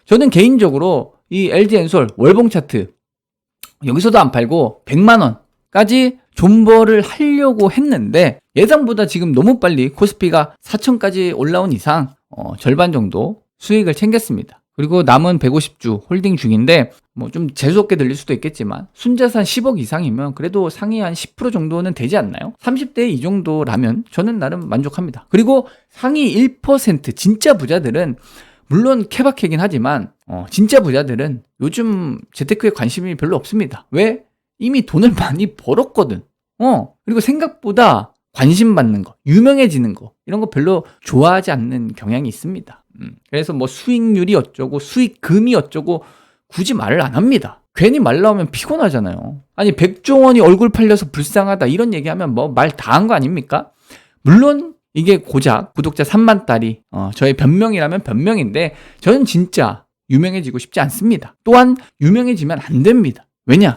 저는 개인적으로 이 LG 엔솔 월봉 차트 여기서도 안 팔고 100만 원까지 존버를 하려고 했는데 예상보다 지금 너무 빨리 코스피가 4천까지 올라온 이상 절반 정도 수익을 챙겼습니다. 그리고 남은 150주 홀딩 중인데 뭐 좀 재수없게 들릴 수도 있겠지만 순자산 10억 이상이면 그래도 상위 한 10% 정도는 되지 않나요? 30대 이 정도라면 저는 나름 만족합니다. 그리고 상위 1% 진짜 부자들은 물론 케바케긴 하지만 진짜 부자들은 요즘 재테크에 관심이 별로 없습니다. 왜? 이미 돈을 많이 벌었거든. 그리고 생각보다 관심 받는 거, 유명해지는 거 이런 거 별로 좋아하지 않는 경향이 있습니다. 그래서 뭐 수익률이 어쩌고 수익금이 어쩌고 굳이 말을 안 합니다. 괜히 말 나오면 피곤하잖아요. 아니 백종원이 얼굴 팔려서 불쌍하다 이런 얘기하면 뭐 말 다 한 거 아닙니까? 물론 이게 고작 구독자 3만 달이 저의 변명이라면 변명인데 저는 진짜 유명해지고 싶지 않습니다. 또한 유명해지면 안 됩니다. 왜냐?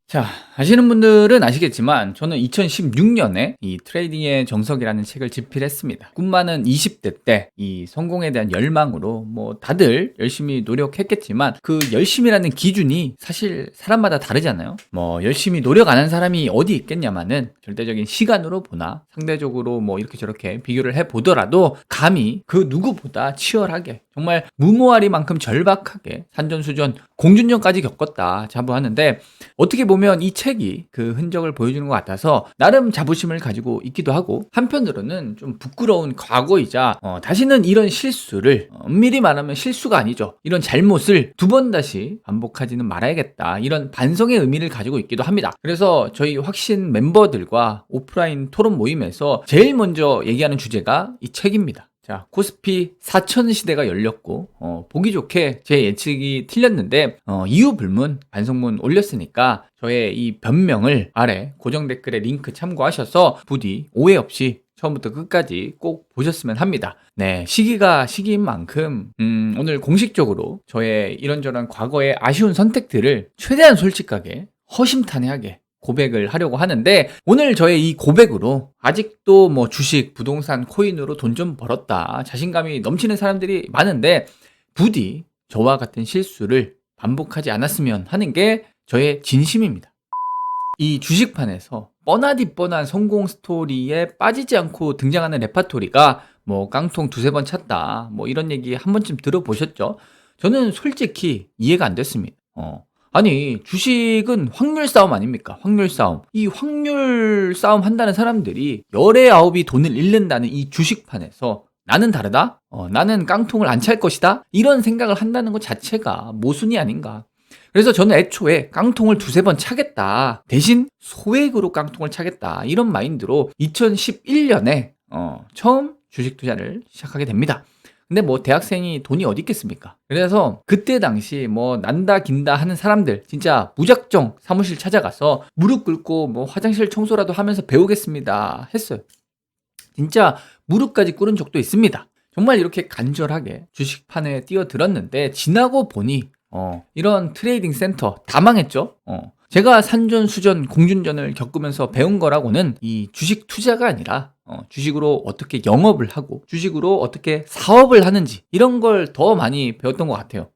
자, 아시는 분들은 아시겠지만 저는 2016년에 이 트레이딩의 정석이라는 책을 집필했습니다. 꿈 많은 20대 때 이 성공에 대한 열망으로 뭐 다들 열심히 노력했겠지만 그 열심이라는 기준이 사실 사람마다 다르잖아요. 뭐 열심히 노력 안 한 사람이 어디 있겠냐마는 절대적인 시간으로 보나 상대적으로 뭐 이렇게 저렇게 비교를 해보더라도 감히 그 누구보다 치열하게 정말 무모하리만큼 절박하게 산전수전 공준전까지 겪었다 자부하는데 어떻게 보면 이 책이 그 흔적을 보여주는 것 같아서 나름 자부심을 가지고 있기도 하고 한편으로는 좀 부끄러운 과거이자 다시는 이런 실수를 엄밀히 말하면 실수가 아니죠. 이런 잘못을 두 번 다시 반복하지는 말아야겠다. 이런 반성의 의미를 가지고 있기도 합니다. 그래서 저희 확신 멤버들과 오프라인 토론 모임에서 제일 먼저 얘기하는 주제가 이 책입니다. 자, 코스피 4천 시대가 열렸고 보기 좋게 제 예측이 틀렸는데 이유 불문 반성문 올렸으니까 저의 이 변명을 아래 고정 댓글에 링크 참고하셔서 부디 오해 없이 처음부터 끝까지 꼭 보셨으면 합니다. 네, 시기가 시기인 만큼 오늘 공식적으로 저의 이런저런 과거의 아쉬운 선택들을 최대한 솔직하게 허심탄회하게 고백을 하려고 하는데 오늘 저의 이 고백으로 아직도 뭐 주식, 부동산, 코인으로 돈 좀 벌었다 자신감이 넘치는 사람들이 많은데 부디 저와 같은 실수를 반복하지 않았으면 하는 게 저의 진심입니다. 이 주식판에서 뻔하디 뻔한 성공 스토리에 빠지지 않고 등장하는 레파토리가 뭐 깡통 두세 번 찼다 뭐 이런 얘기 한 번쯤 들어보셨죠? 저는 솔직히 이해가 안 됐습니다. 아니 주식은 확률 싸움 아닙니까? 확률 싸움. 이 확률 싸움 한다는 사람들이 열의 아홉이 돈을 잃는다는 이 주식판에서 나는 다르다? 나는 깡통을 안 찰 것이다? 이런 생각을 한다는 것 자체가 모순이 아닌가. 그래서 저는 애초에 깡통을 두세 번 차겠다. 대신 소액으로 깡통을 차겠다. 이런 마인드로 2011년에 처음 주식 투자를 시작하게 됩니다. 근데 뭐 대학생이 돈이 어디 있겠습니까? 그래서 그때 당시 뭐 난다 긴다 하는 사람들 진짜 무작정 사무실 찾아가서 무릎 꿇고 뭐 화장실 청소라도 하면서 배우겠습니다 했어요. 진짜 무릎까지 꿇은 적도 있습니다. 정말 이렇게 간절하게 주식판에 뛰어들었는데 지나고 보니 이런 트레이딩 센터 다 망했죠. 제가 산전수전 공준전을 겪으면서 배운 거라고는 이 주식 투자가 아니라 주식으로 어떻게 영업을 하고 주식으로 어떻게 사업을 하는지 이런 걸 더 많이 배웠던 것 같아요.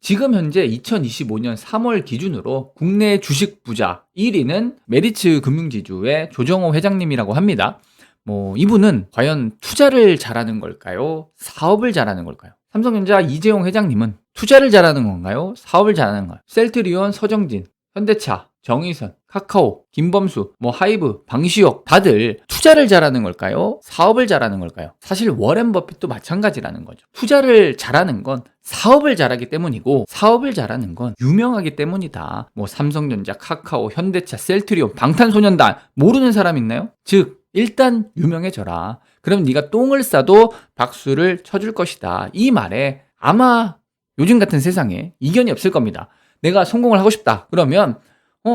지금 현재 2025년 3월 기준으로 국내 주식 부자 1위는 메리츠 금융지주의 조정호 회장님이라고 합니다. 뭐 이분은 과연 투자를 잘하는 걸까요? 사업을 잘하는 걸까요? 삼성전자 이재용 회장님은 투자를 잘하는 건가요? 사업을 잘하는 건가요? 셀트리온 서정진, 현대차, 정의선, 카카오, 김범수, 뭐 하이브, 방시혁 다들 투자를 잘하는 걸까요? 사업을 잘하는 걸까요? 사실 워렌 버핏도 마찬가지라는 거죠. 투자를 잘하는 건 사업을 잘하기 때문이고 사업을 잘하는 건 유명하기 때문이다. 뭐 삼성전자, 카카오, 현대차, 셀트리온, 방탄소년단 모르는 사람 있나요? 즉 일단 유명해져라. 그럼 네가 똥을 싸도 박수를 쳐줄 것이다. 이 말에 아마 요즘 같은 세상에 이견이 없을 겁니다. 내가 성공을 하고 싶다. 그러면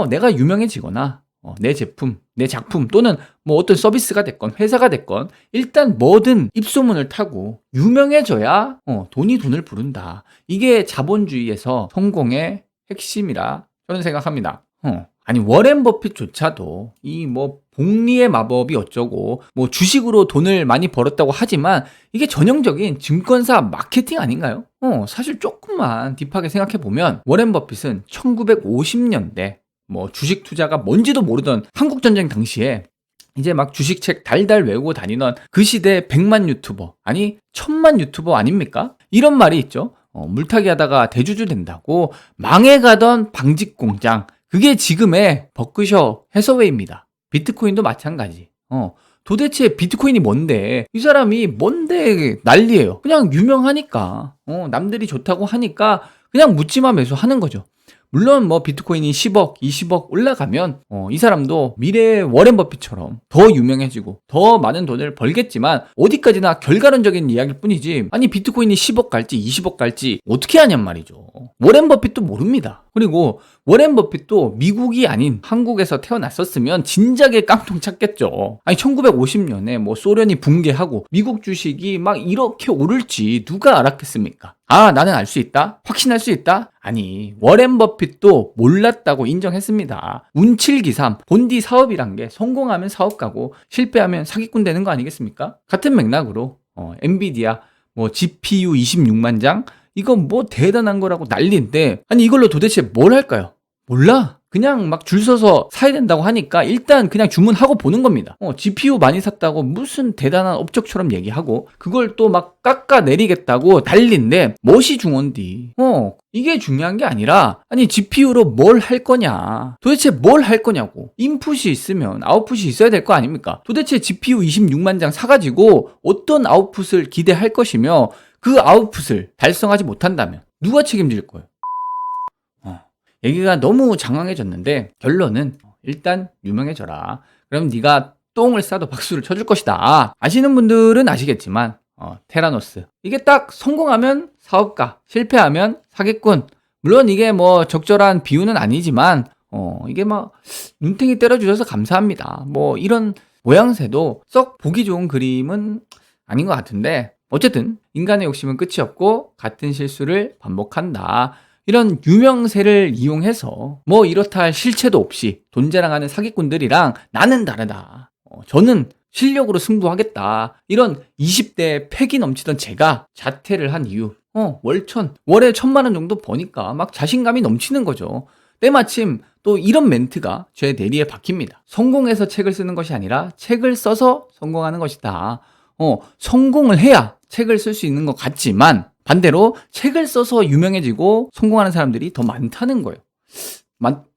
내가 유명해지거나 내 제품, 내 작품 또는 뭐 어떤 서비스가 됐건 회사가 됐건 일단 뭐든 입소문을 타고 유명해져야 돈이 돈을 부른다. 이게 자본주의에서 성공의 핵심이라 저는 생각합니다. 아니 워렌 버핏조차도 이 뭐 복리의 마법이 어쩌고 뭐 주식으로 돈을 많이 벌었다고 하지만 이게 전형적인 증권사 마케팅 아닌가요? 사실 조금만 딥하게 생각해보면 워렌 버핏은 1950년대 뭐 주식 투자가 뭔지도 모르던 한국전쟁 당시에 이제 막 주식책 달달 외우고 다니던 그 시대 100만 유튜버, 아니 1000만 유튜버 아닙니까? 이런 말이 있죠. 물타기 하다가 대주주 된다고 망해가던 방직 공장, 그게 지금의 버크셔 해서웨이입니다. 비트코인도 마찬가지. 도대체 비트코인이 뭔데? 이 사람이 뭔데 난리예요. 그냥 유명하니까, 남들이 좋다고 하니까 그냥 묻지마 매수하는 거죠. 물론 뭐 비트코인이 10억, 20억 올라가면 이 사람도 미래의 워렌 버핏처럼 더 유명해지고 더 많은 돈을 벌겠지만 어디까지나 결과론적인 이야기일 뿐이지, 아니 비트코인이 10억 갈지 20억 갈지 어떻게 하냔 말이죠. 워렌 버핏도 모릅니다. 그리고 워렌 버핏도 미국이 아닌 한국에서 태어났었으면 진작에 깡통 찼겠죠. 아니 1950년에 뭐 소련이 붕괴하고 미국 주식이 막 이렇게 오를지 누가 알았겠습니까? 아, 나는 알 수 있다? 확신할 수 있다? 아니, 워렌 버핏도 몰랐다고 인정했습니다. 운칠기삼, 본디 사업이란 게 성공하면 사업가고 실패하면 사기꾼 되는 거 아니겠습니까? 같은 맥락으로 엔비디아 뭐 GPU 26만 장, 이건 뭐 대단한 거라고 난리인데, 아니 이걸로 도대체 뭘 할까요? 몰라. 그냥 막 줄 서서 사야 된다고 하니까 일단 그냥 주문하고 보는 겁니다. GPU 많이 샀다고 무슨 대단한 업적처럼 얘기하고 그걸 또 막 깎아내리겠다고 난리인데 멋이 중원디. 이게 중요한 게 아니라, 아니 GPU로 뭘 할 거냐, 도대체 뭘 할 거냐고. 인풋이 있으면 아웃풋이 있어야 될 거 아닙니까? 도대체 GPU 26만 장 사가지고 어떤 아웃풋을 기대할 것이며 그 아웃풋을 달성하지 못한다면 누가 책임질 거예요? 얘기가 너무 장황해졌는데 결론은 일단 유명해져라. 그럼 네가 똥을 싸도 박수를 쳐줄 것이다. 아시는 분들은 아시겠지만 테라노스, 이게 딱 성공하면 사업가, 실패하면 사기꾼. 물론 이게 뭐 적절한 비유는 아니지만 이게 막 눈탱이 때려주셔서 감사합니다. 뭐 이런 모양새도 썩 보기 좋은 그림은 아닌 것 같은데, 어쨌든 인간의 욕심은 끝이 없고 같은 실수를 반복한다. 이런 유명세를 이용해서 뭐 이렇다 할 실체도 없이 돈 자랑하는 사기꾼들이랑 나는 다르다. 저는 실력으로 승부하겠다. 이런 20대 패기 넘치던 제가 자퇴를 한 이유. 월에 1000만 원 정도 버니까 막 자신감이 넘치는 거죠. 때마침 또 이런 멘트가 제 내리에 박힙니다. 성공해서 책을 쓰는 것이 아니라 책을 써서 성공하는 것이다. 성공을 해야 책을 쓸 수 있는 것 같지만 반대로 책을 써서 유명해지고 성공하는 사람들이 더 많다는 거예요.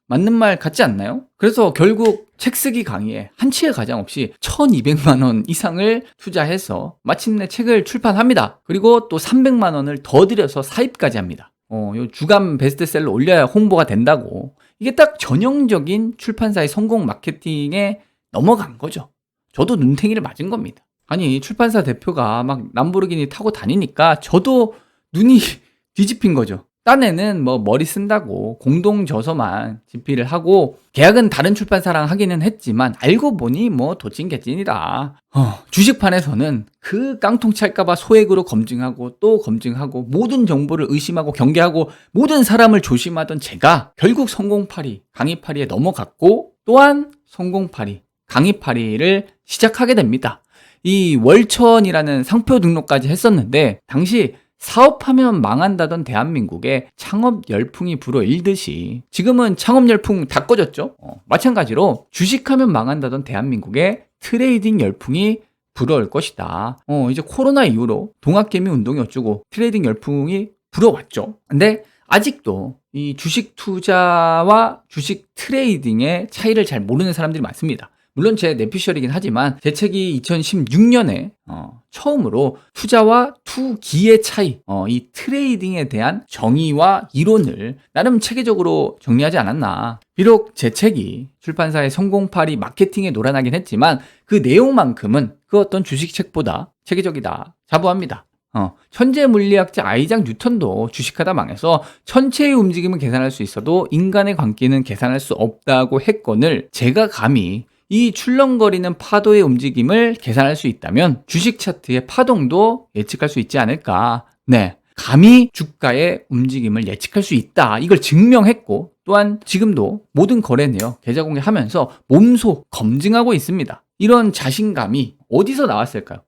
맞는 말 같지 않나요? 그래서 결국 책 쓰기 강의에 한치의 가장 없이 1200만 원 이상을 투자해서 마침내 책을 출판합니다. 그리고 또 300만 원을 더 들여서 사입까지 합니다. 요 주간 베스트셀러 올려야 홍보가 된다고. 이게 딱 전형적인 출판사의 성공 마케팅에 넘어간 거죠. 저도 눈탱이를 맞은 겁니다. 아니 출판사 대표가 막 람보르기니 타고 다니니까 저도 눈이 뒤집힌 거죠. 딴에는 뭐 머리 쓴다고 공동저서만 집필을 하고 계약은 다른 출판사랑 하기는 했지만 알고 보니 뭐 도찐개찐이다. 주식판에서는 그 깡통 찰까봐 소액으로 검증하고 또 검증하고 모든 정보를 의심하고 경계하고 모든 사람을 조심하던 제가 결국 성공파리, 강의파리에 넘어갔고 또한 성공파리, 강의파리를 시작하게 됩니다. 이 월천이라는 상표 등록까지 했었는데 당시 사업하면 망한다던 대한민국에 창업 열풍이 불어일듯이 지금은 창업 열풍 다 꺼졌죠. 마찬가지로 주식하면 망한다던 대한민국에 트레이딩 열풍이 불어올 것이다. 이제 코로나 이후로 동학개미 운동이 어쩌고 트레이딩 열풍이 불어왔죠. 근데 아직도 이 주식 투자와 주식 트레이딩의 차이를 잘 모르는 사람들이 많습니다. 물론 제 내피셜이긴 하지만 제 책이 2016년에 처음으로 투자와 투기의 차이, 이 트레이딩에 대한 정의와 이론을 나름 체계적으로 정리하지 않았나. 비록 제 책이 출판사의 성공파리 마케팅에 놀아나긴 했지만 그 내용만큼은 그 어떤 주식책보다 체계적이다 자부합니다. 천재 물리학자 아이작 뉴턴도 주식하다 망해서 천체의 움직임을 계산할 수 있어도 인간의 광기는 계산할 수 없다고 했건을 제가 감히 이 출렁거리는 파도의 움직임을 계산할 수 있다면 주식 차트의 파동도 예측할 수 있지 않을까. 네, 감히 주가의 움직임을 예측할 수 있다. 이걸 증명했고 또한 지금도 모든 거래 내역 계좌 공개하면서 몸소 검증하고 있습니다. 이런 자신감이 어디서 나왔을까요?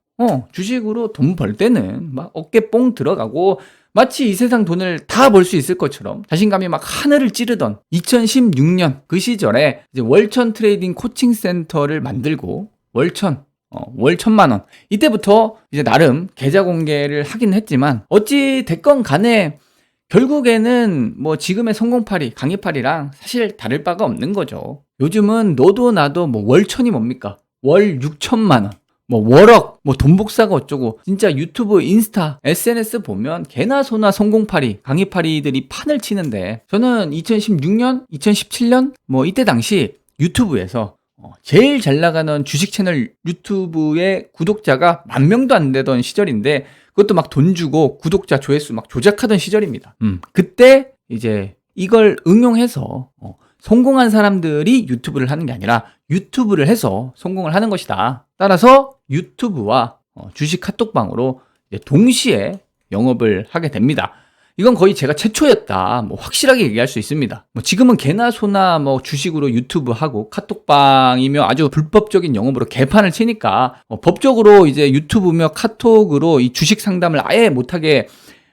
주식으로 돈 벌 때는 막 어깨 뽕 들어가고 마치 이 세상 돈을 다 벌 수 있을 것처럼 자신감이 막 하늘을 찌르던 2016년 그 시절에 이제 월천 트레이딩 코칭 센터를 만들고 월 1,000만 원. 이때부터 이제 나름 계좌 공개를 하긴 했지만 어찌 됐건 간에 결국에는 뭐 지금의 성공파리, 강의파리랑 사실 다를 바가 없는 거죠. 요즘은 너도 나도 뭐 월천이 뭡니까? 월 6천만 원. 뭐 월억, 뭐 돈복사가 어쩌고 진짜 유튜브, 인스타, SNS 보면 개나 소나 성공파리, 강의파리들이 판을 치는데 저는 2016년, 2017년 뭐 이때 당시 유튜브에서 제일 잘 나가는 주식 채널 유튜브의 구독자가 10,000명도 안 되던 시절인데 그것도 막 돈 주고 구독자 조회수 막 조작하던 시절입니다. 그때 이제 이걸 응용해서 성공한 사람들이 유튜브를 하는 게 아니라 유튜브를 해서 성공을 하는 것이다. 따라서 유튜브와 주식 카톡방으로 이제 동시에 영업을 하게 됩니다. 이건 거의 제가 최초였다. 뭐 확실하게 얘기할 수 있습니다. 뭐 지금은 개나 소나 뭐 주식으로 유튜브 하고 카톡방이며 아주 불법적인 영업으로 개판을 치니까 법적으로 이제 유튜브며 카톡으로 이 주식 상담을 아예 못하게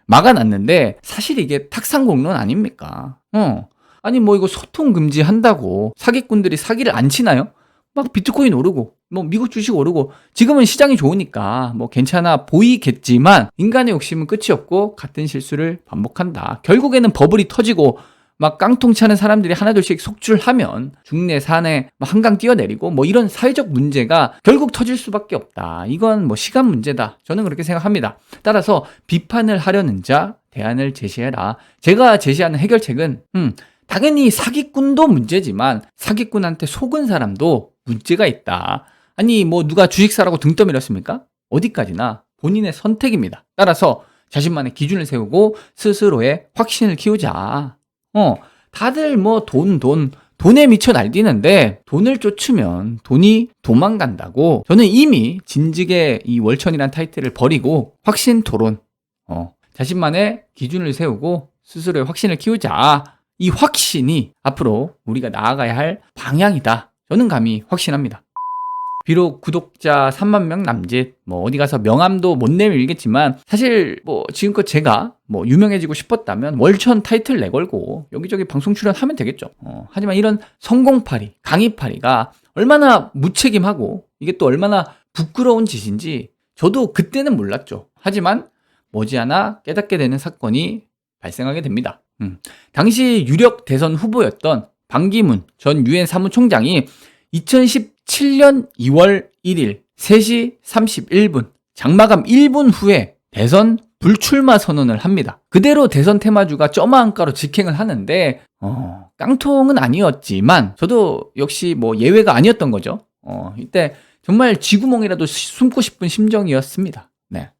막아놨는데 사실 이게 탁상공론 아닙니까? 아니 뭐 이거 소통 금지한다고 사기꾼들이 사기를 안 치나요? 막 비트코인 오르고 뭐 미국 주식 오르고 지금은 시장이 좋으니까 뭐 괜찮아 보이겠지만 인간의 욕심은 끝이 없고 같은 실수를 반복한다. 결국에는 버블이 터지고 막 깡통 차는 사람들이 하나둘씩 속출하면 중내 산에 한강 뛰어내리고 뭐 이런 사회적 문제가 결국 터질 수밖에 없다. 이건 뭐 시간 문제다. 저는 그렇게 생각합니다. 따라서 비판을 하려는 자 대안을 제시해라. 제가 제시하는 해결책은 당연히 사기꾼도 문제지만 사기꾼한테 속은 사람도 문제가 있다. 아니 뭐 누가 주식 사라고 등 떠밀었습니까? 어디까지나 본인의 선택입니다. 따라서 자신만의 기준을 세우고 스스로의 확신을 키우자. 다들 뭐 돈에 미쳐 날뛰는데 돈을 쫓으면 돈이 도망간다고 저는 이미 진즉에 이 월천이란 타이틀을 버리고 확신 토론 자신만의 기준을 세우고 스스로의 확신을 키우자. 이 확신이 앞으로 우리가 나아가야 할 방향이다. 저는 감히 확신합니다. 비록 구독자 30,000명 남짓, 뭐 어디 가서 명함도 못 내밀겠지만 사실 뭐 지금껏 제가 뭐 유명해지고 싶었다면 월천 타이틀 내걸고 여기저기 방송 출연하면 되겠죠. 하지만 이런 성공파리, 강의파리가 얼마나 무책임하고 이게 또 얼마나 부끄러운 짓인지 저도 그때는 몰랐죠. 하지만 머지않아 깨닫게 되는 사건이 발생하게 됩니다. 당시 유력 대선 후보였던 반기문 전 유엔 사무총장이 2017년 2월 1일 3시 31분 장마감 1분 후에 대선 불출마 선언을 합니다. 그대로 대선 테마주가 점화한가로 직행을 하는데 깡통은 아니었지만 저도 역시 뭐 예외가 아니었던 거죠. 이때 정말 쥐구멍이라도 숨고 싶은 심정이었습니다. 네.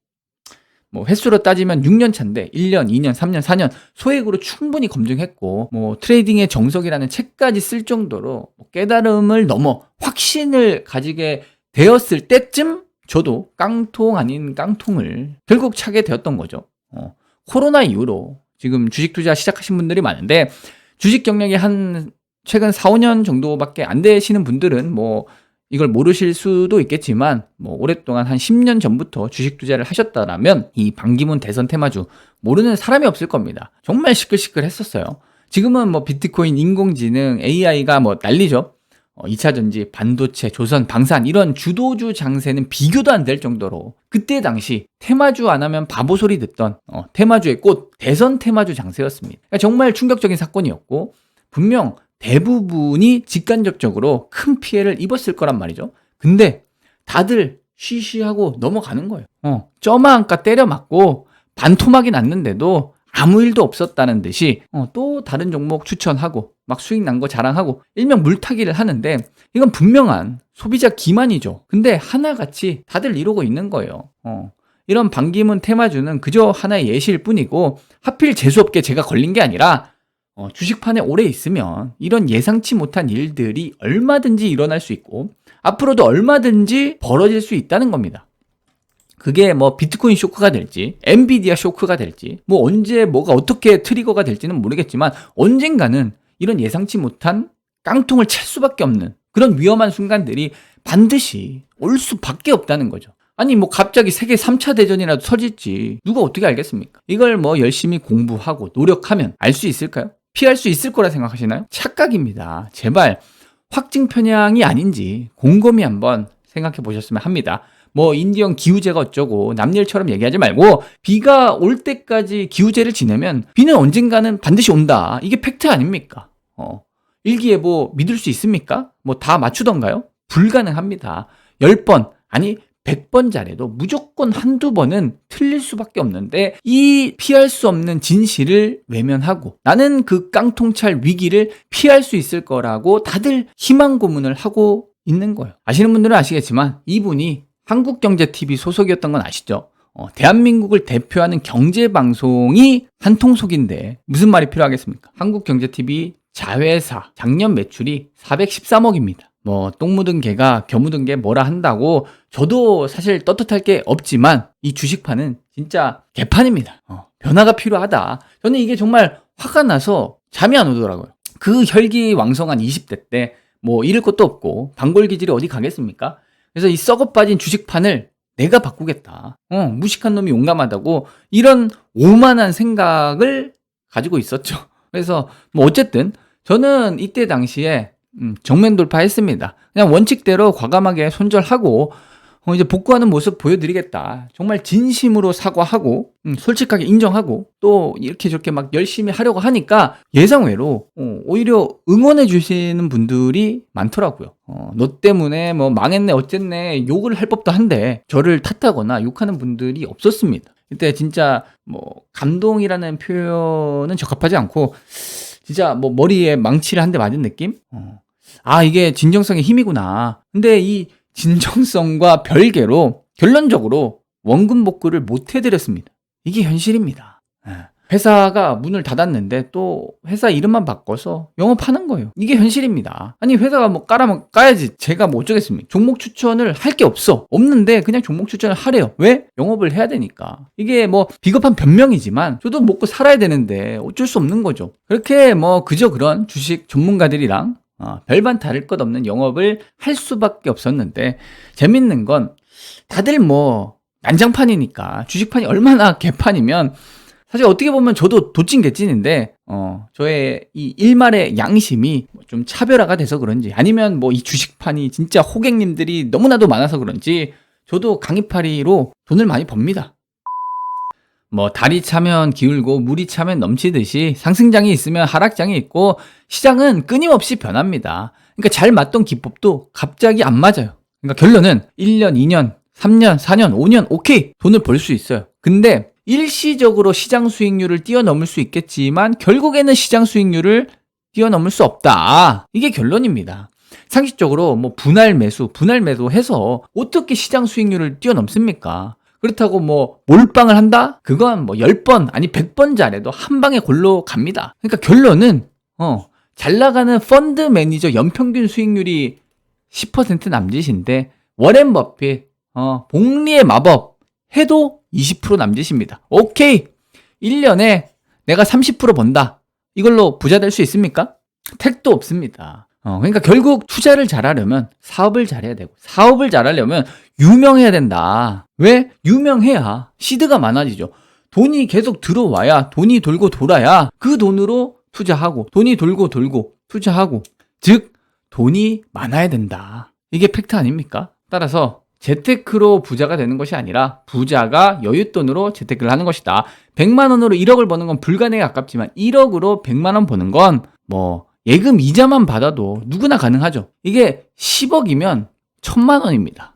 뭐 횟수로 따지면 6년 차인데 1년, 2년, 3년, 4년 소액으로 충분히 검증했고 뭐 트레이딩의 정석이라는 책까지 쓸 정도로 깨달음을 넘어 확신을 가지게 되었을 때쯤 저도 깡통 아닌 깡통을 결국 차게 되었던 거죠. 코로나 이후로 지금 주식 투자 시작하신 분들이 많은데 주식 경력이 한 최근 4, 5년 정도밖에 안 되시는 분들은 뭐 이걸 모르실 수도 있겠지만 뭐 오랫동안 한 10년 전부터 주식 투자를 하셨다라면 이 반기문 대선 테마주 모르는 사람이 없을 겁니다. 정말 시끌시끌했었어요. 지금은 뭐 비트코인, 인공지능, AI가 뭐 난리죠. 2차 전지, 반도체, 조선, 방산 이런 주도주 장세는 비교도 안 될 정도로 그때 당시 테마주 안 하면 바보 소리 듣던 테마주의 꽃 대선 테마주 장세였습니다. 그러니까 정말 충격적인 사건이었고 분명 대부분이 직간접적으로 큰 피해를 입었을 거란 말이죠. 근데 다들 쉬쉬하고 넘어가는 거예요. 점화한가 때려 맞고 반토막이 났는데도 아무 일도 없었다는 듯이 또 다른 종목 추천하고 막 수익 난 거 자랑하고 일명 물타기를 하는데 이건 분명한 소비자 기만이죠. 근데 하나같이 다들 이러고 있는 거예요. 이런 반기문 테마주는 그저 하나의 예시일 뿐이고 하필 재수없게 제가 걸린 게 아니라 주식판에 오래 있으면 이런 예상치 못한 일들이 얼마든지 일어날 수 있고 앞으로도 얼마든지 벌어질 수 있다는 겁니다. 그게 뭐 비트코인 쇼크가 될지 엔비디아 쇼크가 될지 뭐 언제 뭐가 어떻게 트리거가 될지는 모르겠지만 언젠가는 이런 예상치 못한 깡통을 찰 수밖에 없는 그런 위험한 순간들이 반드시 올 수밖에 없다는 거죠. 아니 뭐 갑자기 세계 3차 대전이라도 터질지 누가 어떻게 알겠습니까? 이걸 뭐 열심히 공부하고 노력하면 알 수 있을까요? 피할 수 있을 거라 생각하시나요? 착각입니다. 제발 확증 편향이 아닌지 곰곰이 한번 생각해 보셨으면 합니다. 뭐 인디언 기후제가 어쩌고 남일처럼 얘기하지 말고 비가 올 때까지 기후제를 지내면 비는 언젠가는 반드시 온다. 이게 팩트 아닙니까? 일기예보 믿을 수 있습니까? 뭐 다 맞추던가요? 불가능합니다. 10번 아니 100번 잘해도 무조건 한두 번은 틀릴 수밖에 없는데 이 피할 수 없는 진실을 외면하고 나는 그 깡통찰 위기를 피할 수 있을 거라고 다들 희망 고문을 하고 있는 거예요. 아시는 분들은 아시겠지만 이분이 한국경제TV 소속이었던 건 아시죠? 대한민국을 대표하는 경제방송이 한통속인데 무슨 말이 필요하겠습니까? 한국경제TV 자회사 작년 매출이 413억입니다. 뭐 똥 묻은 개가 겨 묻은 게 뭐라 한다고 저도 사실 떳떳할 게 없지만 이 주식판은 진짜 개판입니다. 변화가 필요하다. 저는 이게 정말 화가 나서 잠이 안 오더라고요. 그 혈기왕성한 20대 때 뭐 잃을 것도 없고 방골기질이 어디 가겠습니까? 그래서 이 썩어 빠진 주식판을 내가 바꾸겠다. 무식한 놈이 용감하다고 이런 오만한 생각을 가지고 있었죠. 그래서 뭐 어쨌든 저는 이때 당시에 정면 돌파했습니다. 그냥 원칙대로 과감하게 손절하고 이제 복구하는 모습 보여드리겠다. 정말 진심으로 사과하고 솔직하게 인정하고 또 이렇게 저렇게 막 열심히 하려고 하니까 예상외로 오히려 응원해 주시는 분들이 많더라고요. 너 때문에 뭐 망했네 어쨌네 욕을 할 법도 한데 저를 탓하거나 욕하는 분들이 없었습니다. 이때 진짜 뭐 감동이라는 표현은 적합하지 않고 진짜 뭐 머리에 망치를 한 대 맞은 느낌? 아 이게 진정성의 힘이구나. 근데 이 진정성과 별개로 결론적으로 원금 복구를 못 해드렸습니다. 이게 현실입니다. 회사가 문을 닫았는데 또 회사 이름만 바꿔서 영업하는 거예요. 이게 현실입니다. 아니 회사가 뭐 까라면 까야지 제가 뭐 어쩌겠습니까? 종목 추천을 할 게 없는데 그냥 종목 추천을 하래요. 왜? 영업을 해야 되니까. 이게 뭐 비겁한 변명이지만 저도 먹고 살아야 되는데 어쩔 수 없는 거죠. 그렇게 뭐 그저 그런 주식 전문가들이랑 별반 다를 것 없는 영업을 할 수밖에 없었는데 재밌는 건 다들 뭐 난장판이니까 주식판이 얼마나 개판이면 사실 어떻게 보면 저도 도찐개찐인데 저의 이 일말의 양심이 좀 차별화가 돼서 그런지 아니면 뭐 이 주식판이 진짜 호객님들이 너무나도 많아서 그런지 저도 강의파리로 돈을 많이 법니다. 뭐 달이 차면 기울고 물이 차면 넘치듯이 상승장이 있으면 하락장이 있고 시장은 끊임없이 변합니다. 그러니까 잘 맞던 기법도 갑자기 안 맞아요. 그러니까 결론은 1년, 2년, 3년, 4년, 5년 오케이 돈을 벌 수 있어요. 근데 일시적으로 시장 수익률을 뛰어넘을 수 있겠지만 결국에는 시장 수익률을 뛰어넘을 수 없다. 이게 결론입니다. 상식적으로 뭐 분할 매수 해서 어떻게 시장 수익률을 뛰어넘습니까? 그렇다고 뭐 몰빵을 한다? 그건 뭐 10번 아니 100번 잘해도 한 방에 골로 갑니다. 그러니까 결론은 잘 나가는 펀드 매니저 연평균 수익률이 10% 남짓인데 워렌 버핏 복리의 마법 해도 20% 남짓입니다. 오케이. 1년에 내가 30% 번다. 이걸로 부자 될 수 있습니까? 택도 없습니다. 그러니까 결국 투자를 잘하려면 사업을 잘해야 되고 사업을 잘하려면 유명해야 된다. 왜? 유명해야 시드가 많아지죠. 돈이 계속 들어와야 돈이 돌고 돌아야 그 돈으로 투자하고 돈이 돌고 투자하고 즉 돈이 많아야 된다. 이게 팩트 아닙니까? 따라서 재테크로 부자가 되는 것이 아니라 부자가 여윳돈으로 재테크를 하는 것이다. 100만 원으로 1억을 버는 건 불가능에 가깝지만 1억으로 100만 원 버는 건 뭐 예금 이자만 받아도 누구나 가능하죠. 이게 10억이면 1000만 원입니다.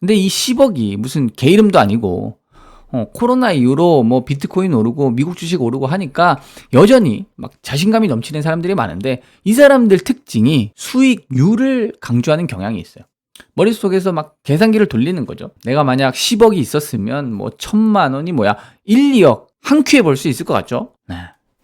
근데 이 10억이 무슨 개 이름도 아니고 코로나 이후로 뭐 비트코인 오르고 미국 주식 오르고 하니까 여전히 막 자신감이 넘치는 사람들이 많은데 이 사람들 특징이 수익률을 강조하는 경향이 있어요. 머릿속에서 막 계산기를 돌리는 거죠. 내가 만약 10억이 있었으면 뭐 1000만 원이 뭐야 1, 2억 한 큐에 벌 수 있을 것 같죠? 네.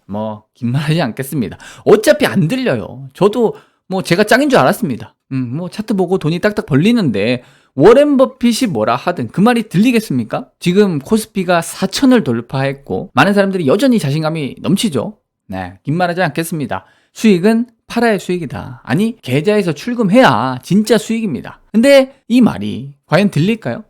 뭐 긴 말 하지 않겠습니다. 어차피 안 들려요. 저도 뭐 제가 짱인 줄 알았습니다. 뭐 차트 보고 돈이 딱딱 벌리는데 워렌 버핏이 뭐라 하든 그 말이 들리겠습니까? 지금 코스피가 4천을 돌파했고 많은 사람들이 여전히 자신감이 넘치죠. 네, 긴 말하지 않겠습니다. 수익은 팔아야 수익이다. 아니, 계좌에서 출금해야 진짜 수익입니다. 근데 이 말이 과연 들릴까요?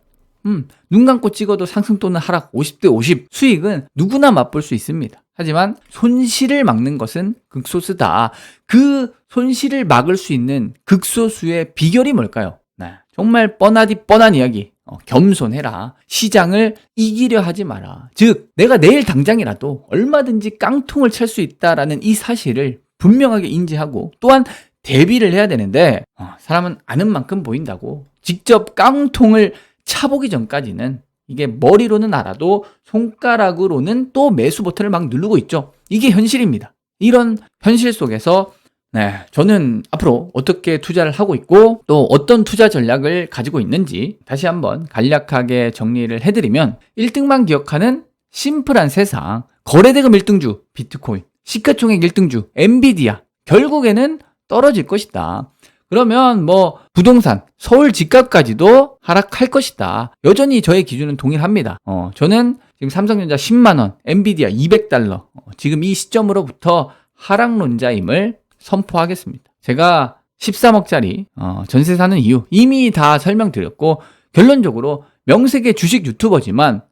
눈 감고 찍어도 상승 또는 하락 50대 50 수익은 누구나 맛볼 수 있습니다. 하지만 손실을 막는 것은 극소수다. 그 손실을 막을 수 있는 극소수의 비결이 뭘까요? 네, 정말 뻔한 이야기. 겸손해라. 시장을 이기려 하지 마라. 즉, 내가 내일 당장이라도 얼마든지 깡통을 찰 수 있다라는 이 사실을 분명하게 인지하고 또한 대비를 해야 되는데 사람은 아는 만큼 보인다고 직접 깡통을 차보기 전까지는 이게 머리로는 알아도 손가락으로는 또 매수 버튼을 막 누르고 있죠. 이게 현실입니다. 이런 현실 속에서 저는 앞으로 어떻게 투자를 하고 있고 또 어떤 투자 전략을 가지고 있는지 다시 한번 간략하게 정리를 해드리면 1등만 기억하는 심플한 세상, 거래대금 1등주 비트코인, 시가총액 1등주 엔비디아, 결국에는 떨어질 것이다. 그러면 뭐 부동산, 서울 집값까지도 하락할 것이다. 여전히 저의 기준은 동일합니다. 저는 지금 삼성전자 10만원, 엔비디아 200달러, 지금 이 시점으로부터 하락론자임을 선포하겠습니다. 제가 13억짜리 전세 사는 이유 이미 다 설명드렸고 결론적으로 명색의 주식 유튜버지만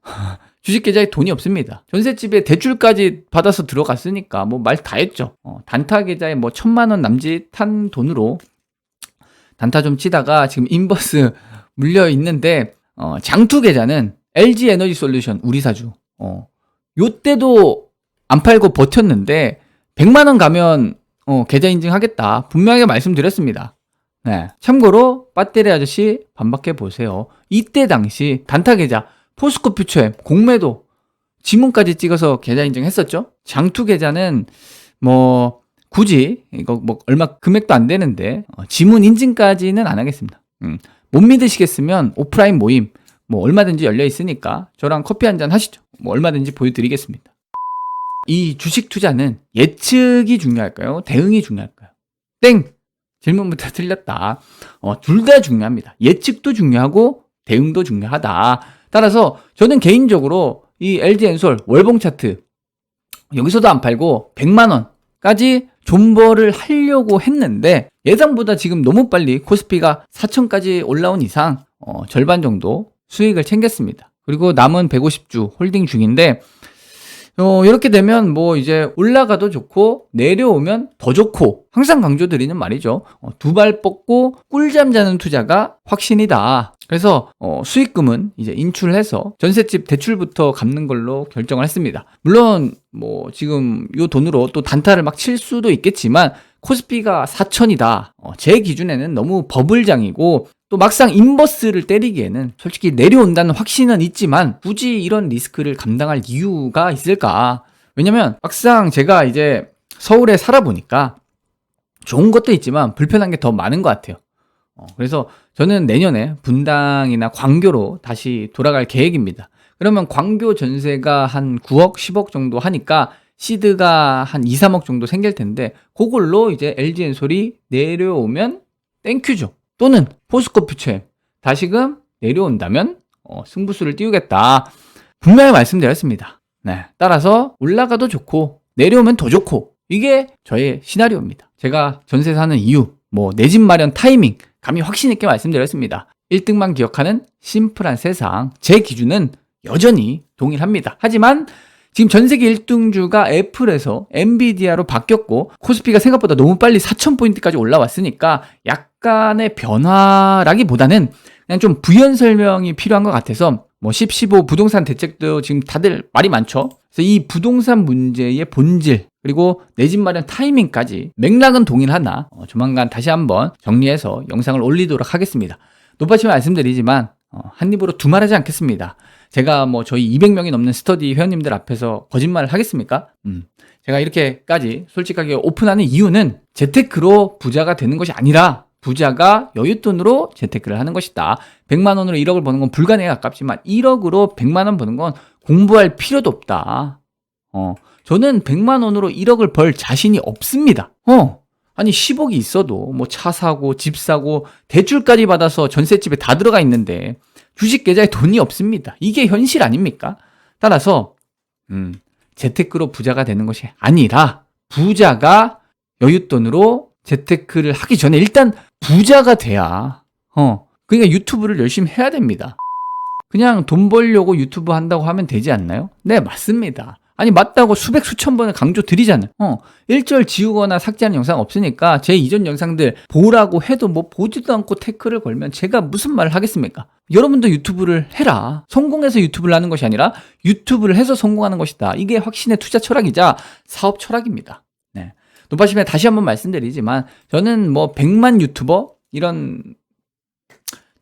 주식 계좌에 돈이 없습니다. 전셋집에 대출까지 받아서 들어갔으니까 뭐 말 다 했죠. 단타 계좌에 뭐 1,000만 원 남짓한 돈으로 단타 좀 치다가 지금 인버스 물려 있는데 장투 계좌는 LG 에너지 솔루션 우리사주 요때도 안 팔고 버텼는데 100만 원 가면 계좌 인증하겠다 분명하게 말씀드렸습니다. 네. 참고로 배터리 아저씨 반박해 보세요. 이때 당시 단타 계좌 포스코 퓨처엠 공매도 지문까지 찍어서 계좌 인증했었죠. 장투 계좌는 뭐 굳이 이거 뭐 얼마 금액도 안 되는데 지문 인증까지는 안 하겠습니다. 못 믿으시겠으면 오프라인 모임 뭐 얼마든지 열려 있으니까 저랑 커피 한잔 하시죠. 뭐 얼마든지 보여드리겠습니다. 이 주식 투자는 예측이 중요할까요? 대응이 중요할까요? 땡! 질문부터 틀렸다. 둘 다 중요합니다. 예측도 중요하고 대응도 중요하다. 따라서 저는 개인적으로 이 LG엔솔 월봉 차트 여기서도 안 팔고 100만 원까지 존버를 하려고 했는데 예상보다 지금 너무 빨리 코스피가 4천까지 올라온 이상 절반 정도 수익을 챙겼습니다. 그리고 남은 150주 홀딩 중인데 이렇게 되면 뭐 이제 올라가도 좋고 내려오면 더 좋고 항상 강조드리는 말이죠. 두 발 뻗고 꿀잠 자는 투자가 확신이다. 그래서 수익금은 이제 인출해서 전셋집 대출부터 갚는 걸로 결정을 했습니다. 물론 뭐 지금 요 돈으로 또 단타를 막 칠 수도 있겠지만 코스피가 4천이다. 제 기준에는 너무 버블장이고 또 막상 인버스를 때리기에는 솔직히 내려온다는 확신은 있지만 굳이 이런 리스크를 감당할 이유가 있을까? 왜냐면 막상 제가 이제 서울에 살아보니까 좋은 것도 있지만 불편한 게 더 많은 것 같아요. 그래서 저는 내년에 분당이나 광교로 다시 돌아갈 계획입니다. 그러면 광교 전세가 한 9억, 10억 정도 하니까 시드가 한 2, 3억 정도 생길 텐데 그걸로 이제 LG엔솔이 내려오면 땡큐죠. 또는 포스코 퓨처엠 다시금 내려온다면 승부수를 띄우겠다. 분명히 말씀드렸습니다. 네, 따라서 올라가도 좋고 내려오면 더 좋고 이게 저의 시나리오입니다. 제가 전세 사는 이유, 뭐 내 집 마련 타이밍 감히 확신 있게 말씀드렸습니다. 1등만 기억하는 심플한 세상 제 기준은 여전히 동일합니다. 하지만 지금 전세계 1등주가 애플에서 엔비디아로 바뀌었고 코스피가 생각보다 너무 빨리 4,000포인트까지 올라왔으니까 약간의 변화라기보다는 그냥 좀 부연 설명이 필요한 것 같아서 뭐 10, 15 부동산 대책도 지금 다들 말이 많죠. 그래서 이 부동산 문제의 본질 그리고 내 집 마련 타이밍까지 맥락은 동일하나 조만간 다시 한번 정리해서 영상을 올리도록 하겠습니다. 높아치 말씀드리지만 한 입으로 두말하지 않겠습니다. 제가 뭐 저희 200명이 넘는 스터디 회원님들 앞에서 거짓말을 하겠습니까? 제가 이렇게까지 솔직하게 오픈하는 이유는 재테크로 부자가 되는 것이 아니라 부자가 여윳돈으로 재테크를 하는 것이다. 100만 원으로 1억을 버는 건 불가능에 가깝지만 1억으로 100만 원 버는 건 공부할 필요도 없다. 저는 100만 원으로 1억을 벌 자신이 없습니다. 아니 10억이 있어도 뭐 차 사고 집 사고 대출까지 받아서 전셋집에 다 들어가 있는데 주식 계좌에 돈이 없습니다. 이게 현실 아닙니까? 따라서 재테크로 부자가 되는 것이 아니라 부자가 여윳돈으로 재테크를 하기 전에 일단 부자가 돼야 그러니까 유튜브를 열심히 해야 됩니다. 그냥 돈 벌려고 유튜브 한다고 하면 되지 않나요? 네, 맞습니다. 아니 맞다고 수백 수천 번을 강조 드리잖아요. 1절 지우거나 삭제하는 영상 없으니까 제 이전 영상들 보라고 해도 뭐 보지도 않고 태클을 걸면 제가 무슨 말을 하겠습니까? 여러분도 유튜브를 해라. 성공해서 유튜브를 하는 것이 아니라 유튜브를 해서 성공하는 것이다. 이게 확신의 투자 철학이자 사업 철학입니다. 네. 높아심에 다시 한번 말씀드리지만 저는 뭐 100만 유튜버 이런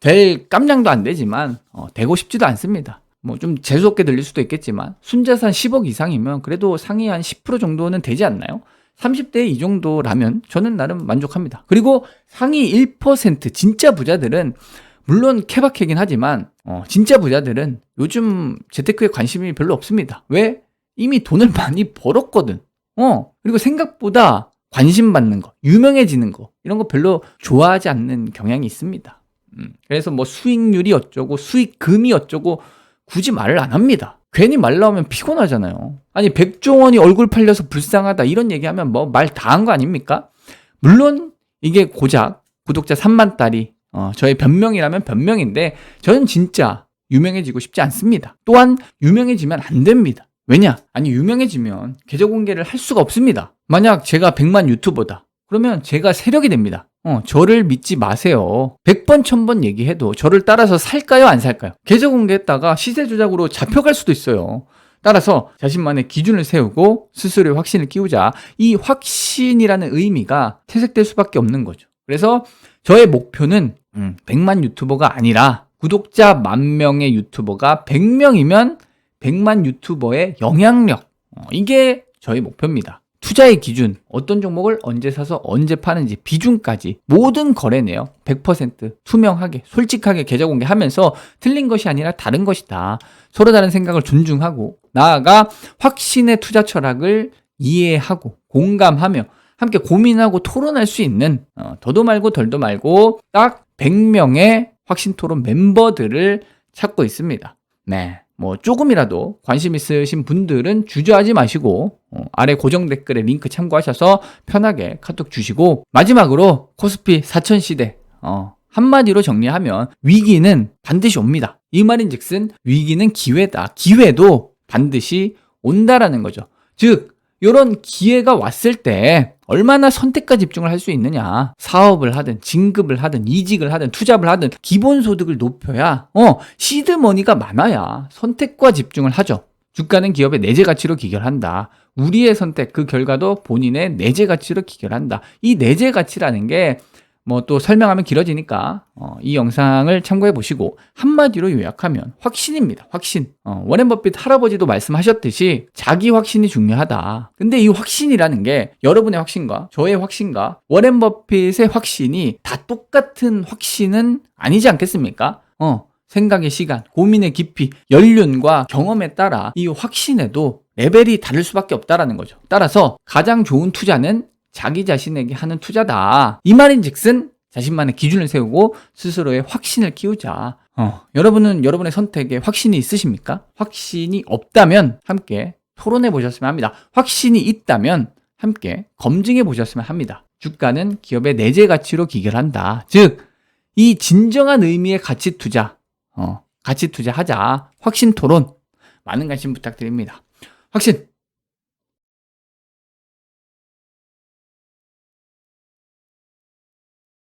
될 깜냥도 안 되지만 되고 싶지도 않습니다. 뭐 좀 재수없게 들릴 수도 있겠지만 순자산 10억 이상이면 그래도 상위 한 10% 정도는 되지 않나요? 30대 이 정도라면 저는 나름 만족합니다. 그리고 상위 1% 진짜 부자들은 물론 케바케긴 하지만 진짜 부자들은 요즘 재테크에 관심이 별로 없습니다. 왜? 이미 돈을 많이 벌었거든. 그리고 생각보다 관심 받는 거, 유명해지는 거 이런 거 별로 좋아하지 않는 경향이 있습니다. 그래서 뭐 수익률이 어쩌고 수익금이 어쩌고 굳이 말을 안 합니다. 괜히 말 나오면 피곤하잖아요. 아니 백종원이 얼굴 팔려서 불쌍하다 이런 얘기하면 뭐 말 다 한 거 아닙니까? 물론 이게 고작 구독자 3만 달이 저의 변명이라면 변명인데 저는 진짜 유명해지고 싶지 않습니다. 또한 유명해지면 안 됩니다. 왜냐? 아니 유명해지면 계좌 공개를 할 수가 없습니다. 만약 제가 100만 유튜버다. 그러면 제가 세력이 됩니다. 저를 믿지 마세요. 100번 1000번 얘기해도 저를 따라서 살까요 안 살까요? 계좌 공개했다가 시세 조작으로 잡혀갈 수도 있어요. 따라서 자신만의 기준을 세우고 스스로의 확신을 끼우자. 이 확신이라는 의미가 퇴색될 수밖에 없는 거죠. 그래서 저의 목표는 100만 유튜버가 아니라 구독자 10,000명의 유튜버가 100명이면 100만 유튜버의 영향력. 이게 저의 목표입니다. 투자의 기준, 어떤 종목을 언제 사서 언제 파는지 비중까지 모든 거래네요. 100% 투명하게 솔직하게 계좌 공개하면서 틀린 것이 아니라 다른 것이다. 서로 다른 생각을 존중하고 나아가 확신의 투자 철학을 이해하고 공감하며 함께 고민하고 토론할 수 있는 더도 말고 덜도 말고 딱 100명의 확신 토론 멤버들을 찾고 있습니다. 네. 뭐 조금이라도 관심 있으신 분들은 주저하지 마시고 아래 고정 댓글에 링크 참고하셔서 편하게 카톡 주시고 마지막으로 코스피 4000시대 한마디로 정리하면 위기는 반드시 옵니다. 이 말인즉슨 위기는 기회다. 기회도 반드시 온다라는 거죠. 즉 이런 기회가 왔을 때 얼마나 선택과 집중을 할 수 있느냐. 사업을 하든 진급을 하든 이직을 하든 투잡을 하든 기본소득을 높여야 시드머니가 많아야 선택과 집중을 하죠. 주가는 기업의 내재 가치로 기결한다. 우리의 선택 그 결과도 본인의 내재 가치로 기결한다. 이 내재 가치라는 게 뭐 또 설명하면 길어지니까 이 영상을 참고해 보시고 한마디로 요약하면 확신입니다. 확신. 워렌 버핏 할아버지도 말씀하셨듯이 자기 확신이 중요하다. 근데 이 확신이라는 게 여러분의 확신과 저의 확신과 워렌 버핏의 확신이 다 똑같은 확신은 아니지 않겠습니까? 생각의 시간, 고민의 깊이, 연륜과 경험에 따라 이 확신에도 레벨이 다를 수밖에 없다라는 거죠. 따라서 가장 좋은 투자는 자기 자신에게 하는 투자다. 이 말인즉슨 자신만의 기준을 세우고 스스로의 확신을 키우자. 여러분은 여러분의 선택에 확신이 있으십니까? 확신이 없다면 함께 토론해 보셨으면 합니다. 확신이 있다면 함께 검증해 보셨으면 합니다. 주가는 기업의 내재 가치로 기결한다. 즉, 이 진정한 의미의 가치 투자, 가치 투자하자. 확신 토론 많은 관심 부탁드립니다. 확신